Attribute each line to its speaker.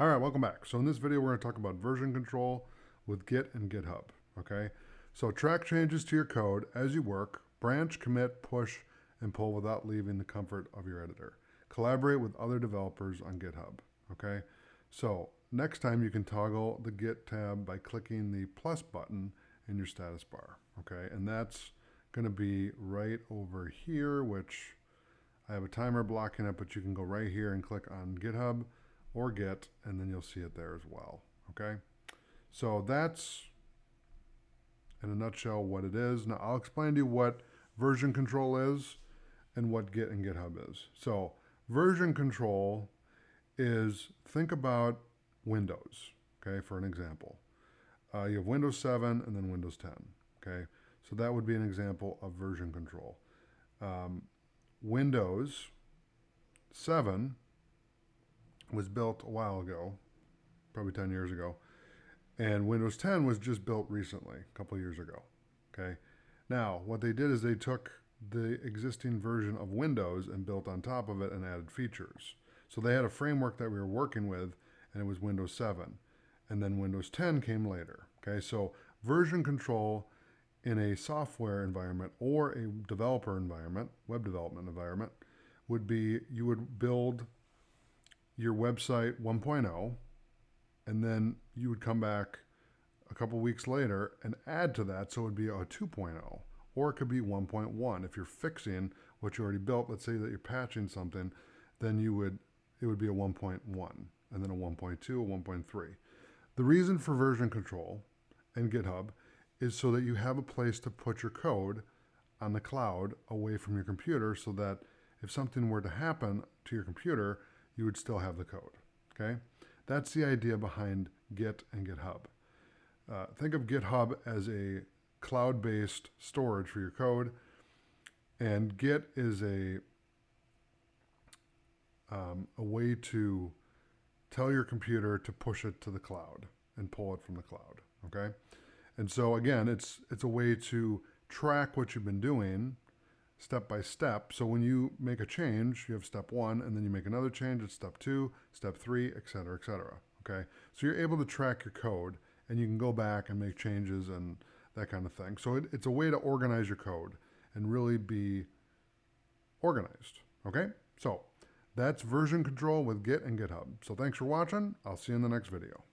Speaker 1: All right, welcome back. So in this video, we're going to talk about version control with Git and GitHub, okay? So track changes to your code as you work, branch, commit, push, and pull without leaving the comfort of your editor. Collaborate with other developers on GitHub, okay? So next time you can toggle the Git tab by clicking the plus button in your status bar, okay? And that's going to be right over here, which I have a timer blocking it, but you can go right here and click on GitHub or Git, and then you'll see it there as well, okay? So that's, in a nutshell, what it is. Now, I'll explain to you what version control is and what Git and GitHub is. So version control is, think about Windows, okay, for an example. You have Windows 7 and then Windows 10, okay? So that would be an example of version control. Windows 7 was built a while ago, probably 10 years ago, and Windows 10 was just built recently, a couple years ago, okay? Now, what they did is they took the existing version of Windows and built on top of it and added features. So they had a framework that we were working with, and it was Windows 7. And then Windows 10 came later, okay? So version control in a software environment or a developer environment, web development environment, would be you would build your website 1.0, and then you would come back a couple weeks later and add to that, so it would be a 2.0, or it could be 1.1. If you're fixing what you already built, let's say that you're patching something, then it would be a 1.1, and then a 1.2, a 1.3. The reason for version control and GitHub is so that you have a place to put your code on the cloud away from your computer, so that if something were to happen to your computer, you would still have the code, okay? That's the idea behind Git and GitHub. Think of GitHub as a cloud-based storage for your code, and Git is a way to tell your computer to push it to the cloud and pull it from the cloud, okay? And so again, it's a way to track what you've been doing step by step. So when you make a change, you have step 1, and then you make another change, it's step 2, step 3, etc., etc. Okay? So you're able to track your code, and you can go back and make changes and that kind of thing. So it's a way to organize your code and really be organized. Okay? So that's version control with Git and GitHub. So thanks for watching. I'll see you in the next video.